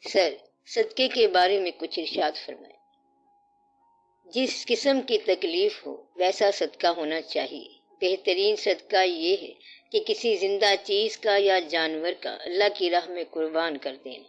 سر، صدقے کے بارے میں کچھ ارشاد فرمائیں۔ جس قسم کی تکلیف ہو ویسا صدقہ ہونا چاہیے۔ بہترین صدقہ یہ ہے کہ کسی زندہ چیز کا یا جانور کا اللہ کی راہ میں قربان کر دینا۔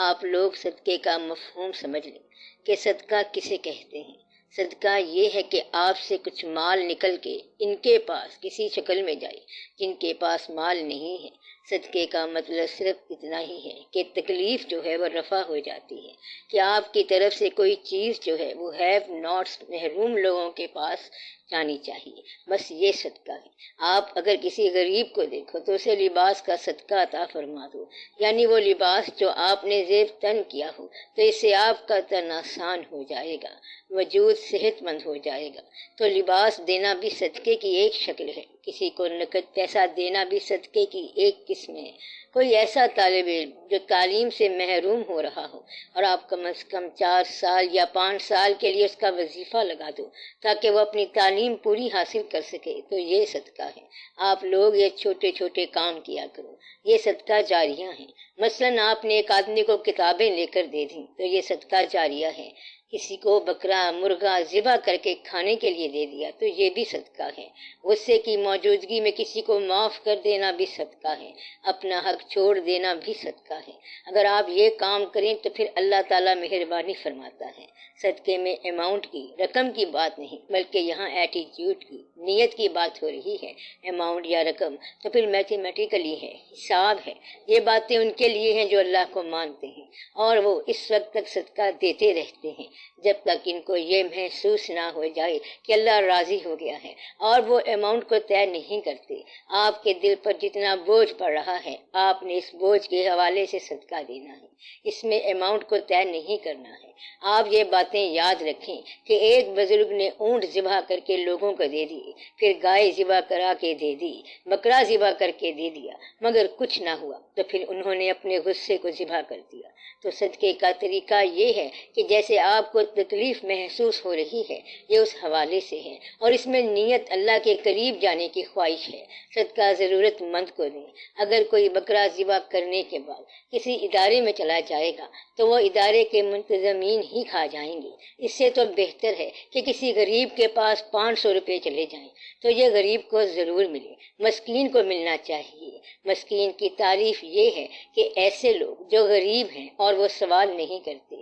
آپ لوگ صدقے کا مفہوم سمجھ لیں کہ صدقہ کسے کہتے ہیں۔ صدقہ یہ ہے کہ آپ سے کچھ مال نکل کے ان کے پاس کسی شکل میں جائے جن کے پاس مال نہیں ہے۔ صدقے کا مطلب صرف اتنا ہی ہے کہ تکلیف جو ہے وہ رفع ہو جاتی ہے، کہ آپ کی طرف سے کوئی چیز جو ہے وہ ہیو ناٹس، محروم لوگوں کے پاس جانی چاہیے، بس یہ صدقہ ہے۔ آپ اگر کسی غریب کو دیکھو تو اسے لباس کا صدقہ عطا فرما دو، یعنی وہ لباس جو آپ نے زیب تن کیا ہو تو اس سے آپ کا تن آسان ہو جائے گا، وجود صحت مند ہو جائے گا۔ تو لباس دینا بھی صدقے کی ایک شکل ہے، کسی کو نقد پیسہ دینا بھی صدقے کی ایک قسم ہے۔ کوئی ایسا طالب علم جو تعلیم سے محروم ہو رہا ہو اور آپ کم از کم 4 سال یا 5 سال کے لیے اس کا وظیفہ لگا دو تاکہ وہ اپنی تعلیم پوری حاصل کر سکے تو یہ صدقہ ہے۔ آپ لوگ یہ چھوٹے چھوٹے کام کیا کرو، یہ صدقہ جاریہ ہیں۔ مثلاً آپ نے ایک آدمی کو کتابیں لے کر دے دیں تو یہ صدقہ جاریہ ہے۔ کسی کو بکرا مرغا ذبح کر کے کھانے کے لیے دے دیا تو یہ بھی صدقہ ہے۔ غصے کی موجودگی میں کسی کو معاف کر دینا بھی صدقہ ہے۔ اپنا حق چھوڑ دینا بھی صدقہ ہے۔ اگر آپ یہ کام کریں تو پھر اللہ تعالیٰ مہربانی فرماتا ہے۔ صدقے میں اماؤنٹ کی، رقم کی بات نہیں بلکہ یہاں ایٹیٹیوڈ کی، نیت کی بات ہو رہی ہے۔ اماؤنٹ یا رقم تو پھر میتھمیٹیکلی ہے، حساب ہے۔ یہ باتیں ان کے لیے ہیں جو اللہ کو مانتے ہیں اور وہ اس وقت تک صدقہ دیتے رہتے ہیں جب تک ان کو یہ محسوس نہ ہو جائے کہ اللہ راضی ہو گیا ہے، اور وہ اماؤنٹ کو طے نہیں کرتے۔ آپ کے دل پر جتنا بوجھ پڑ رہا ہے آپ نے اس بوجھ کے حوالے سے صدقہ دینا ہے، اس میں اماؤنٹ کو طے نہیں کرنا ہے۔ آپ یہ باتیں یاد رکھیں کہ ایک بزرگ نے اونٹ ذبح کر کے لوگوں کو دے دی، پھر گائے ذبح کرا کے دے دی، بکرا ذبح کر کے دے دیا، مگر کچھ نہ ہوا تو پھر انہوں نے اپنے غصے کو ذبح کر دیا۔ تو صدقے کا طریقہ یہ ہے کہ جیسے آپ کو تکلیف محسوس ہو رہی ہے یہ اس حوالے سے ہے، اور اس میں نیت اللہ کے قریب جانے کی خواہش ہے۔ صدقہ ضرورت مند کو دیں۔ اگر کوئی بکرا ذبح کرنے کے بعد کسی ادارے میں چلا جائے گا تو وہ ادارے کے منتظمین ہی کھا جائیں گے۔ اس سے تو بہتر ہے کہ کسی غریب کے پاس 500 روپے چلے جائیں تو یہ غریب کو ضرور ملے، مسکین کو ملنا چاہیے۔ مسکین کی تعریف یہ ہے کہ ایسے لوگ جو غریب ہیں اور وہ سوال نہیں کرتے۔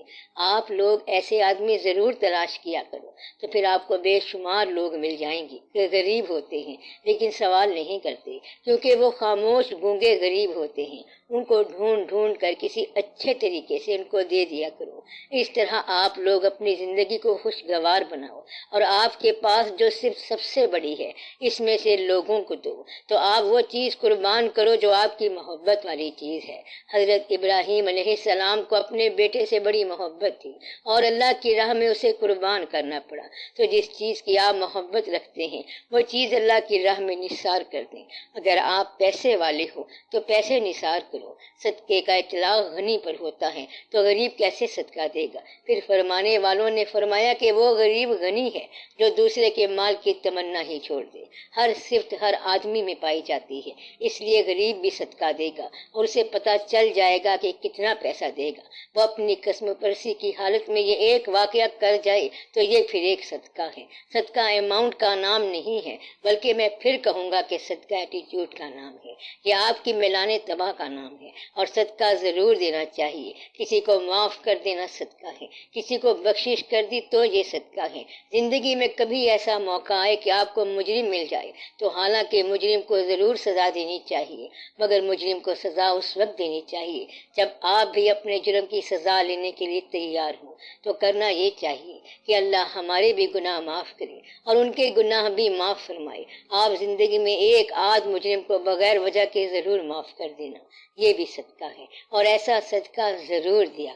آپ لوگ ایسے آدمی ضرور تلاش کیا کرو تو پھر آپ کو بے شمار لوگ مل جائیں گے کہ غریب ہوتے ہیں لیکن سوال نہیں کرتے، کیونکہ وہ خاموش گونگے غریب ہوتے ہیں۔ ان کو ڈھونڈ ڈھونڈ کر کسی اچھے طریقے سے ان کو دے دیا کرو۔ اس طرح آپ لوگ اپنی زندگی کو خوشگوار بناؤ، اور آپ کے پاس جو صرف سب سے بڑی ہے اس میں سے لوگوں کو دو۔ تو آپ وہ چیز قربان کرو جو آپ کی محبت والی چیز ہے۔ حضرت ابراہیم علیہ السلام کو اپنے بیٹے سے بڑی محبت تھی اور اللہ کی راہ میں اسے قربان کرنا پڑا۔ تو جس چیز کی آپ محبت رکھتے ہیں وہ چیز اللہ کی راہ میں نثار کر دیں۔ اگر آپ پیسے والے ہو تو پیسے نثار کرو۔ صدقے کا اطلاق غنی پر ہوتا ہے تو غریب کیسے صدقہ دے گا؟ پھر فرمانے والوں نے فرمایا کہ وہ غریب غنی ہے جو دوسرے کے مال کی تمنا ہی چھوڑ دے۔ ہر صفت ہر آدمی میں پائی جاتی ہے، اس لیے غریب بھی صدقہ دے گا اور اسے پتہ چل جائے گا کہ کتنا پیسہ دے گا۔ وہ اپنی قسم پرسی کی حالت میں یہ ایک واقعہ کر جائے تو یہ پھر ایک صدقہ ہے۔ صدقہ اماؤنٹ کا نام نہیں ہے بلکہ میں پھر کہوں گا کہ صدقہ ایٹیٹیوڈ کا نام ہے۔ یہ آپ کی میلان تباہ کا نام ہے، اور صدقہ ضرور دینا چاہیے۔ کسی کو معاف کر دینا صدقہ ہے، کسی کو بخشش کر دی تو یہ صدقہ ہے۔ زندگی میں کبھی ایسا موقع آئے کہ آپ کو مجرم مل جائے تو حالانکہ مجرم کو ضرور سزا دینی چاہیے، مگر مجرم کو سزا اس وقت دینی چاہیے جب آپ بھی اپنے جرم کی سزا لینے کے لیے تیار ہوں۔ تو کرنا یہ چاہیے کہ اللہ ہمارے بھی گناہ معاف کرے اور ان کے گناہ بھی معاف فرمائے۔ آپ زندگی میں ایک آدھ مجرم کو بغیر وجہ کے ضرور معاف کر دینا، یہ بھی صدقہ ہے، اور ایسا صدقہ ضرور دیا